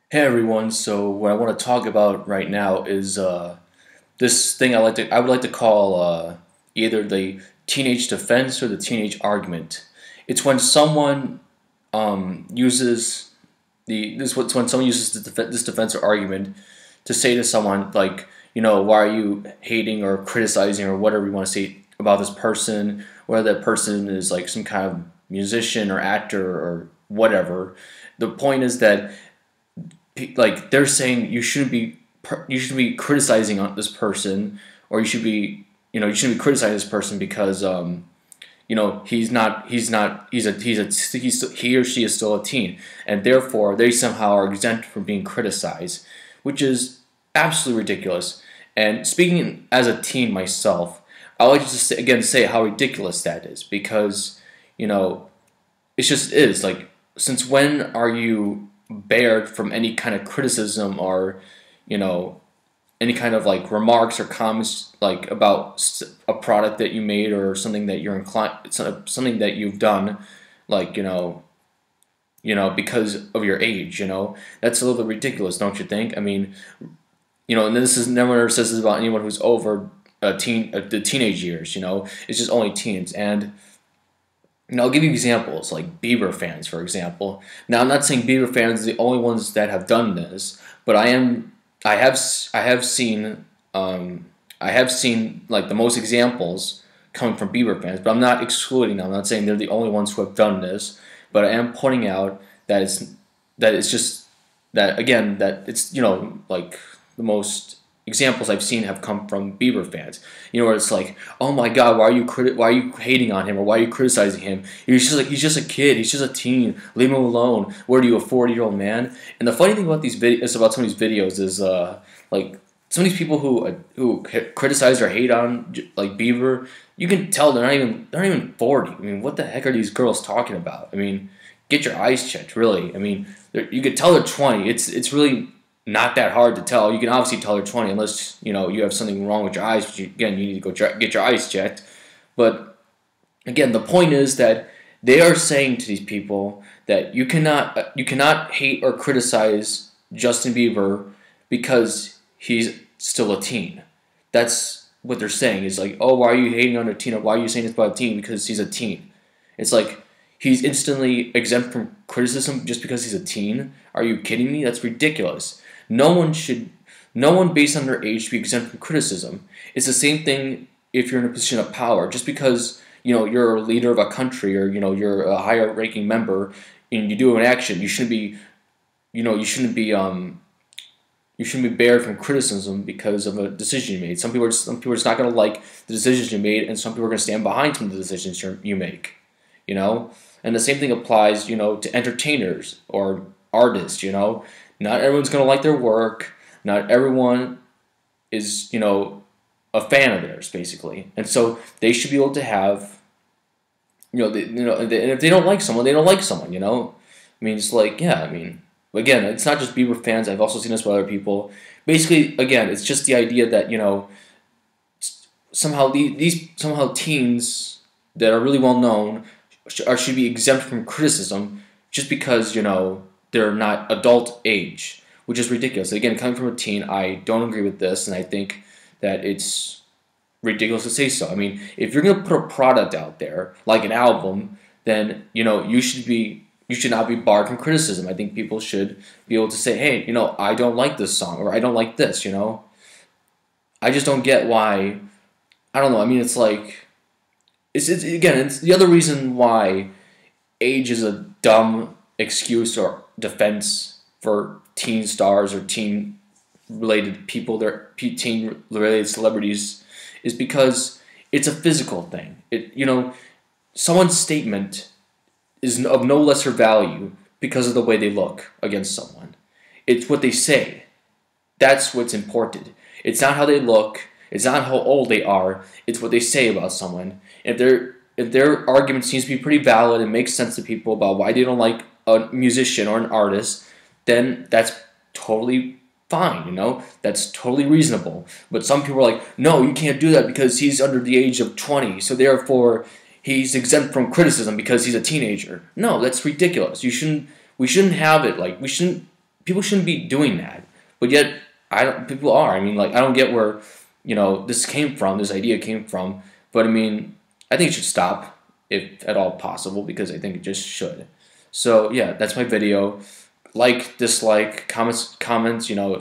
Hey everyone, so what I want to talk about right now is this thing I would like to call either the teenage defense or the teenage argument. It's when someone uses when someone uses this defense or argument to say to someone like, why are you hating or criticizing or whatever you want to say about this person, whether that person is like some kind of musician or actor or whatever. The point is that like they're saying you shouldn't be criticizing on this person, or you shouldn't be criticizing this person because he or she is still a teen, and therefore they somehow are exempt from being criticized, which is absolutely ridiculous. And speaking as a teen myself, I like to just again say how ridiculous that is, because you know it just is. Like, since when are you bared from any kind of criticism, or you know any kind of like remarks or comments like about a product that you made, or something that you're inclined something that you've done, like because of your age. That's a little bit ridiculous, don't you think? I mean, and this is never says this about anyone who's over the teenage years. It's just only teens. And I'll give you examples like Bieber fans, for example. Now, I'm not saying Bieber fans are the only ones that have done this, but I have seen like the most examples coming from Bieber fans. But I'm not excluding them. I'm not saying they're the only ones who have done this, but I am pointing out that it's just that, again, that it's like the most examples I've seen have come from Bieber fans. Where it's like, oh my God, why are you hating on him, or why are you criticizing him? He's just a kid, he's just a teen. Leave him alone. What are you, a 40-year-old man? And the funny thing about about some of these videos is like some of these people who criticize or hate on like Bieber, you can tell they're not even 40. I mean, what the heck are these girls talking about? I mean, get your eyes checked, really. I mean, you could tell they're 20. It's really not that hard to tell. You can obviously tell they're 20 unless you have something wrong with your eyes, which again, you need to go get your eyes checked. But again, the point is that they are saying to these people that you cannot hate or criticize Justin Bieber because he's still a teen. That's what they're saying. Is like, oh, why are you hating on a teen? Or why are you saying this about a teen? Because he's a teen. It's like he's instantly exempt from criticism just because he's a teen. Are you kidding me? That's ridiculous. No one based on their age should be exempt from criticism. It's the same thing if you're in a position of power. Just because you're a leader of a country, or you're a higher ranking member and you do an action, you shouldn't be bared from criticism because of a decision you made. Some people are just not going to like the decisions you made, and some people are going to stand behind some of the decisions you make. And the same thing applies to entertainers or artists. Not everyone's going to like their work. Not everyone is, a fan of theirs, basically. And so they should be able to have, and if they don't like someone, they don't like someone, I mean, it's like, yeah, I mean, again, it's not just Bieber fans. I've also seen this with other people. Basically, again, it's just the idea that, somehow somehow teens that are really well known should be exempt from criticism just because, they're not adult age, which is ridiculous. Again, coming from a teen, I don't agree with this, and I think that it's ridiculous to say so. I mean, if you're going to put a product out there, like an album, then, you should not be barred from criticism. I think people should be able to say, hey, I don't like this song, or I don't like this, I just don't get why. I don't know. I mean, it's like, it's the other reason why age is a dumb excuse or defense for teen stars or teen related people, their teen related celebrities, is because it's a physical thing. Someone's statement is of no lesser value because of the way they look against someone. It's what they say. That's what's important. It's not how they look. It's not how old they are. It's what they say about someone. If their argument seems to be pretty valid and makes sense to people about why they don't like a musician or an artist, then that's totally fine, That's totally reasonable. But some people are like, no, you can't do that because he's under the age of 20, so therefore he's exempt from criticism because he's a teenager. No, that's ridiculous. We shouldn't have it like, we shouldn't people shouldn't be doing that, but yet people are. I mean, like, I don't get where, this came from, this idea came from, but I mean, I think it should stop if at all possible, because I think it just should. So yeah, that's my video. Like, dislike, comments,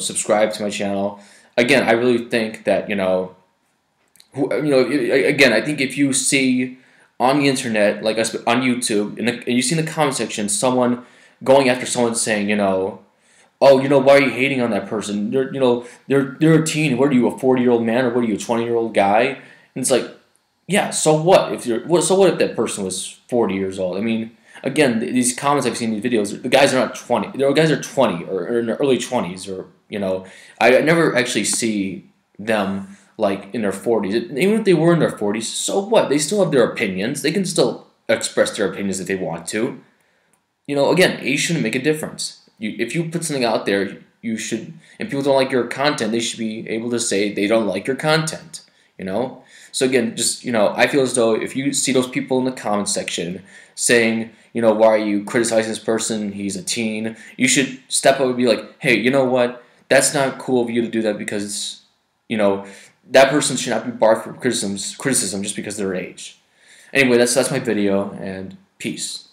subscribe to my channel. Again, I really think that, again, I think if you see on the internet, like on YouTube, and you see in the comment section someone going after someone saying, oh, why are you hating on that person? They're a teen. What are you, a 40-year-old man, or what are you, a 20-year-old guy? And it's like, yeah, so what if so what if that person was 40 years old? I mean, again, these comments I've seen in these videos, the guys are not 20. The guys are 20 or in their early 20s, or I never actually see them like in their 40s. Even if they were in their 40s, so what? They still have their opinions. They can still express their opinions if they want to. Again, age shouldn't make a difference. If you put something out there, you should, and people don't like your content, they should be able to say they don't like your content. So again, just, I feel as though if you see those people in the comment section saying, why are you criticizing this person? He's a teen. You should step up and be like, hey, you know what? That's not cool of you to do that, because, that person should not be barred from criticism just because of their age. Anyway, that's my video, and peace.